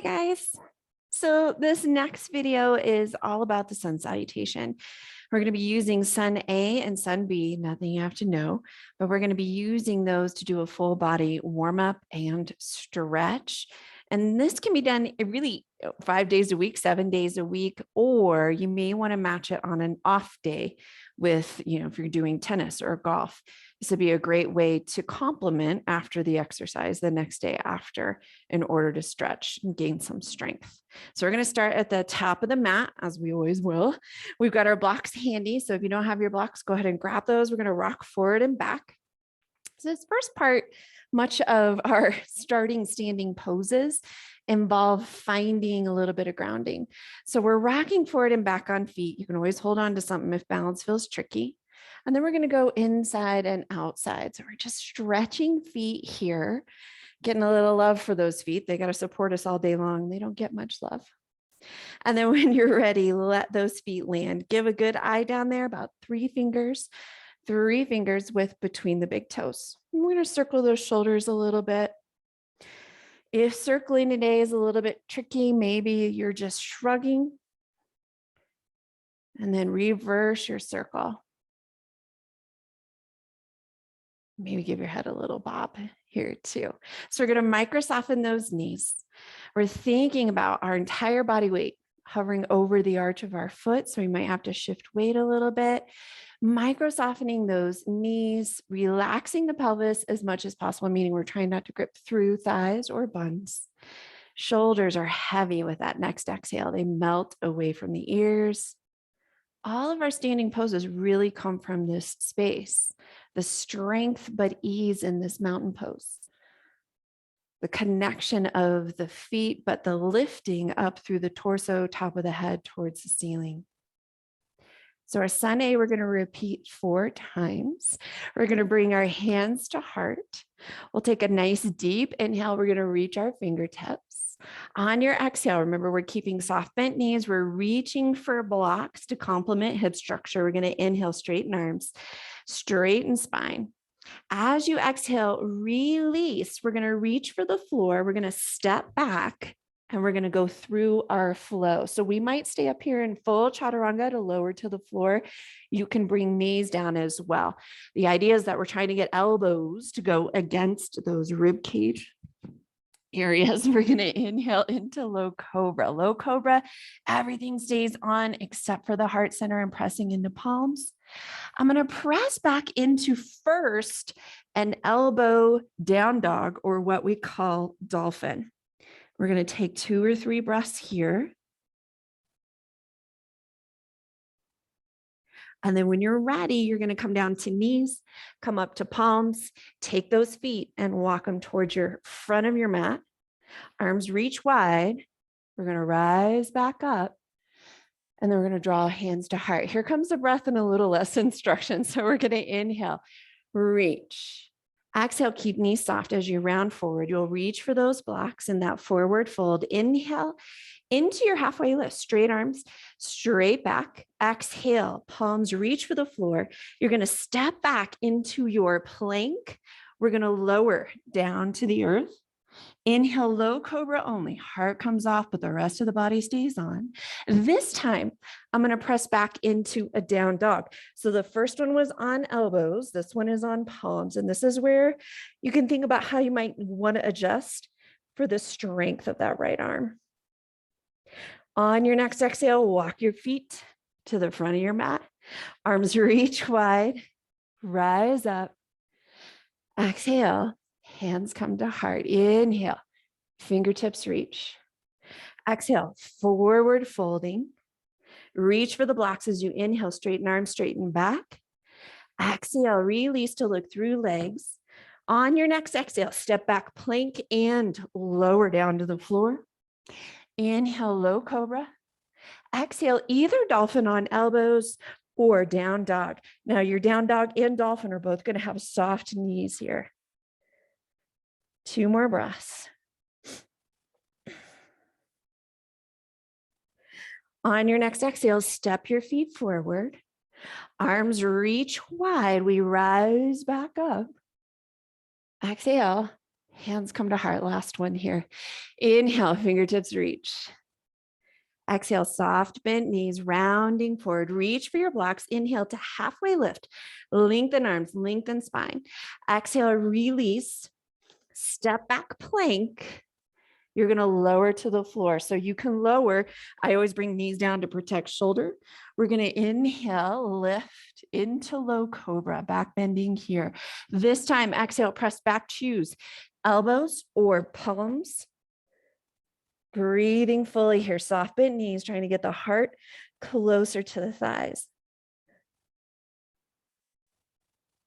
Hi guys. So this next video is all about the sun salutation. We're going to be using sun A and sun B, nothing you have to know, but we're going to be using those to do a full body warm up and stretch. And this can be done really 5 days a week, 7 days a week, or you may want to match it on an off day with, if you're doing tennis or golf. This would be a great way to complement after the exercise the next day after in order to stretch and gain some strength. So we're going to start at the top of the mat, as we always will. We've got our blocks handy. So if you don't have your blocks, go ahead and grab those. We're going to rock forward and back. So this first part, much of our starting standing poses involve finding a little bit of grounding. So we're rocking forward and back on feet. You can always hold on to something if balance feels tricky. And then we're going to go inside and outside. So we're just stretching feet here, getting a little love for those feet. They got to support us all day long. They don't get much love. And then when you're ready, let those feet land. Give a good eye down there, about 3 fingers width between the big toes. And we're going to circle those shoulders a little bit. If circling today is a little bit tricky, maybe you're just shrugging. And then reverse your circle. Maybe give your head a little bob here too. So we're going to micro soften those knees. We're thinking about our entire body weight hovering over the arch of our foot. So we might have to shift weight a little bit. Micro softening those knees, relaxing the pelvis as much as possible, meaning we're trying not to grip through thighs or buns. Shoulders are heavy with that next exhale. They melt away from the ears. All of our standing poses really come from this space, the strength but ease in this mountain pose, the connection of the feet, but the lifting up through the torso, top of the head towards the ceiling. So our sun A, we're going to repeat 4 times. We're going to bring our hands to heart. We'll take a nice deep inhale. We're going to reach our fingertips. On your exhale, remember we're keeping soft bent knees. We're reaching for blocks to complement hip structure. We're going to inhale, straighten arms, straighten spine. As you exhale, release. We're going to reach for the floor. We're going to step back and we're going to go through our flow. So we might stay up here in full chaturanga to lower to the floor. You can bring knees down as well. The idea is that we're trying to get elbows to go against those rib cage areas. We're going to inhale into low cobra. Low cobra, everything stays on except for the heart center and pressing into palms. I'm going to press back into first an elbow down dog, or what we call dolphin. We're going to take 2 or 3 breaths here. And then when you're ready, you're going to come down to knees, come up to palms, take those feet and walk them towards your front of your mat. Arms reach wide. We're going to rise back up. And then we're going to draw hands to heart. Here comes the breath and a little less instruction. So we're going to inhale, reach. Exhale, keep knees soft as you round forward. You'll reach for those blocks in that forward fold. Inhale into your halfway lift, straight arms, straight back. Exhale, palms reach for the floor. You're going to step back into your plank. We're going to lower down to the earth. Inhale, low cobra only. Heart comes off, but the rest of the body stays on. This time, I'm going to press back into a down dog. So the first one was on elbows. This one is on palms. And this is where you can think about how you might want to adjust for the strength of that right arm. On your next exhale, walk your feet to the front of your mat. Arms reach wide. Rise up. Exhale. Hands come to heart. Inhale, fingertips reach. Exhale, forward folding. Reach for the blocks as you inhale, straighten arms, straighten back. Exhale, release to look through legs. On your next exhale, step back, plank, and lower down to the floor. Inhale, low cobra. Exhale, either dolphin on elbows or down dog. Now your down dog and dolphin are both going to have soft knees here. 2 more breaths. On your next exhale, step your feet forward. Arms reach wide. We rise back up. Exhale, Hands come to heart. Last one here. Inhale, fingertips reach. Exhale, soft bent knees, rounding forward. Reach for your blocks. Inhale to halfway lift. Lengthen arms, lengthen spine. Exhale, release. Step back plank. You're going to lower to the floor. So you can lower. I always bring knees down to protect shoulder. We're going to inhale, lift into low cobra, back bending here. This time, exhale, press back, choose elbows or palms. Breathing fully here, soft bent knees, trying to get the heart closer to the thighs.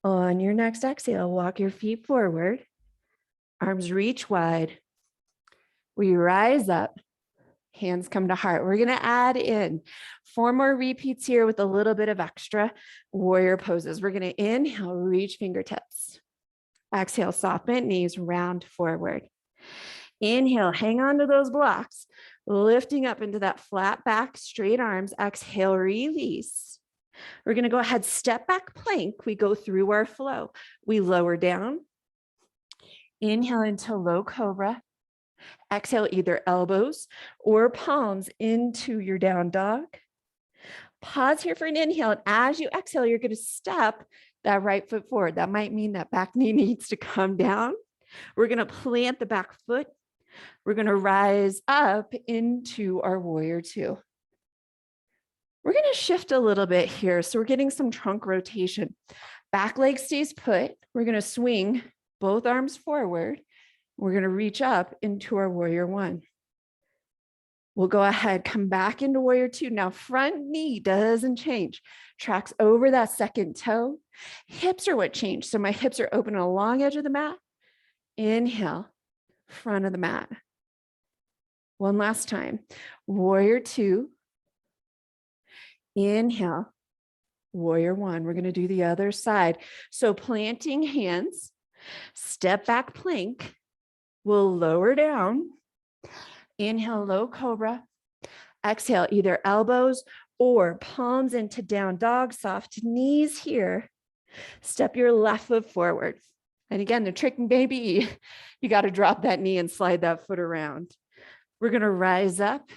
On your next exhale, walk your feet forward. Arms reach wide. We rise up. Hands come to heart. We're going to add in 4 more repeats here with a little bit of extra warrior poses. We're going to inhale, reach fingertips. Exhale, soft bent knees, round forward. Inhale, hang on to those blocks, lifting up into that flat back, straight arms. Exhale, release. We're going to go ahead, step back plank. We go through our flow. We lower down. Inhale into low cobra. Exhale, either elbows or palms into your down dog. Pause here for an inhale. And as you exhale, you're going to step that right foot forward. That might mean that back knee needs to come down. We're going to plant the back foot. We're going to rise up into our warrior 2. We're going to shift a little bit here. So we're getting some trunk rotation. Back leg stays put. We're going to swing both arms forward. We're going to reach up into our warrior 1. We'll go ahead, come back into warrior 2. Now front knee doesn't change. Tracks over that second toe. Hips are what change. So my hips are open on the long edge of the mat. Inhale, front of the mat. One last time. Warrior 2. Inhale, warrior 1. We're going to do the other side. So planting hands, step back plank. We'll lower down. Inhale, low cobra. Exhale, either elbows or palms into down dog, soft knees here. Step your left foot forward. And again, the trick may be you got to drop that knee and slide that foot around. We're going to rise up,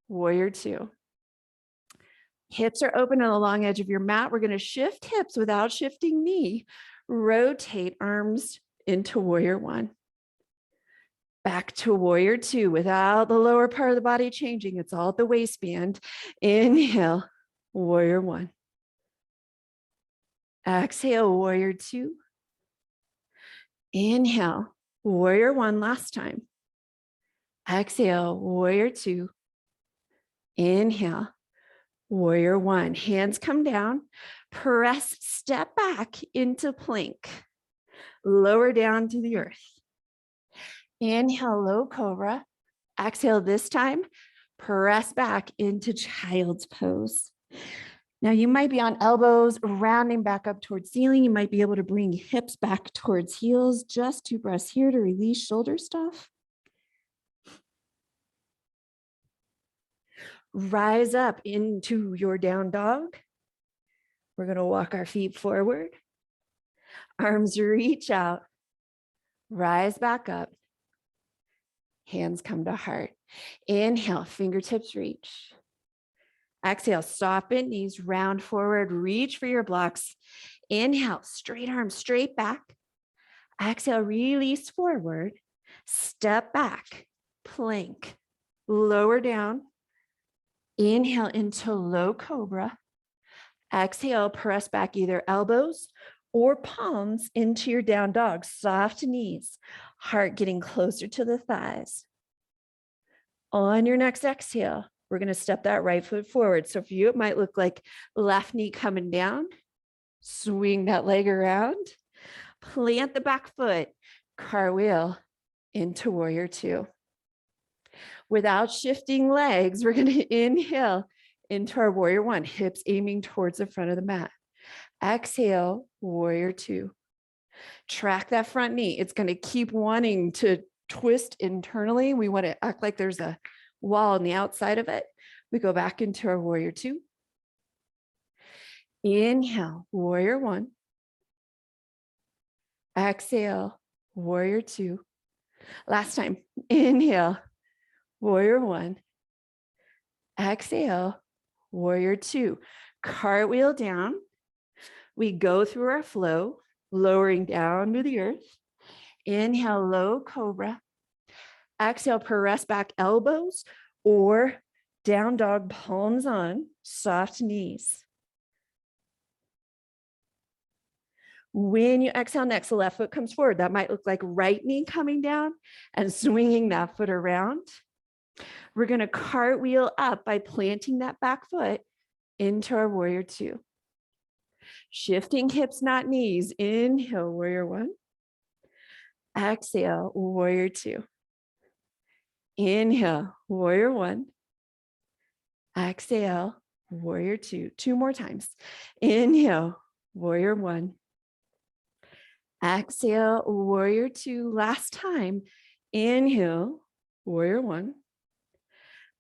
warrior 2. Hips are open on the long edge of your mat. We're going to shift hips without shifting knee. Rotate arms into warrior 1. Back to warrior 2 without the lower part of the body changing. It's all at the waistband. Inhale, warrior 1. Exhale, warrior 2. Inhale, warrior 1 last time. Exhale, warrior 2. Inhale, warrior 1. Hands come down. Press, step back into plank. Lower down to the earth. Inhale, low cobra. Exhale this time. Press back into child's pose. Now you might be on elbows, rounding back up towards ceiling. You might be able to bring hips back towards heels. Just 2 breaths here to release shoulder stuff. Rise up into your down dog. We're going to walk our feet forward. Arms reach out. Rise back up. Hands come to heart. Inhale, fingertips reach. Exhale, soft bent knees, round forward, reach for your blocks. Inhale, straight arms, straight back. Exhale, release forward. Step back, plank, lower down. Inhale into low cobra. Exhale, press back either elbows or palms into your down dog. Soft knees, heart getting closer to the thighs. On your next exhale, we're going to step that right foot forward. So for you, it might look like left knee coming down. Swing that leg around. Plant the back foot. Cartwheel into warrior 2. Without shifting legs, we're going to inhale into our warrior 1. Hips aiming towards the front of the mat. Exhale, warrior 2. Track that front knee. It's going to keep wanting to twist internally. We want to act like there's a wall on the outside of it. We go back into our warrior 2. Inhale, warrior 1. Exhale, warrior 2. Last time. Inhale, warrior one. Exhale, warrior two. Cartwheel down. We go through our flow, lowering down to the earth. Inhale, low cobra. Exhale, press back elbows or down dog, palms on, soft knees. When you exhale next, the left foot comes forward. That might look like right knee coming down and swinging that foot around. We're going to cartwheel up by planting that back foot into our warrior two. Shifting hips, not knees. Inhale, warrior one. Exhale, warrior two. Inhale, warrior one. Exhale, warrior two. Two more times. Inhale, warrior one. Exhale, warrior two. Last time. Inhale, warrior one.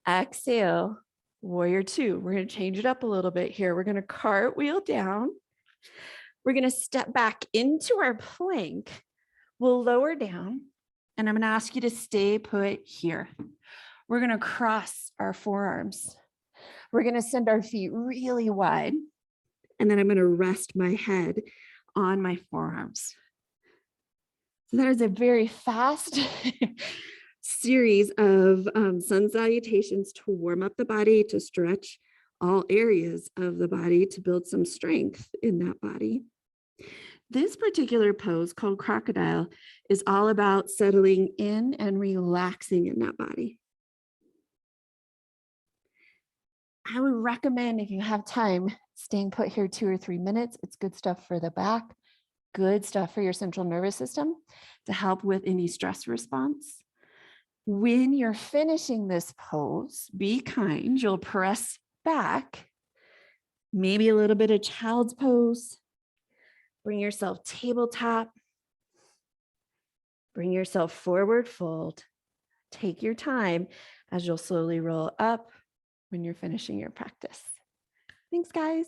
Exhale, warrior two. We're going to change it up a little bit here. We're going to cartwheel down. We're going to step back into our plank. We'll lower down, and I'm going to ask you to stay put here. We're going to cross our forearms. We're going to send our feet really wide, and then I'm going to rest my head on my forearms. So that is a very fast series of sun salutations to warm up the body, to stretch all areas of the body, to build some strength in that body. This particular pose, called crocodile, is all about settling in and relaxing in that body. I would recommend, if you have time, staying put here 2 or 3 minutes. It's good stuff for the back, good stuff for your central nervous system to help with any stress response. When you're finishing this pose, be kind. You'll press back, maybe a little bit of child's pose. Bring yourself tabletop. Bring yourself forward fold. Take your time as you'll slowly roll up when you're finishing your practice. Thanks, guys.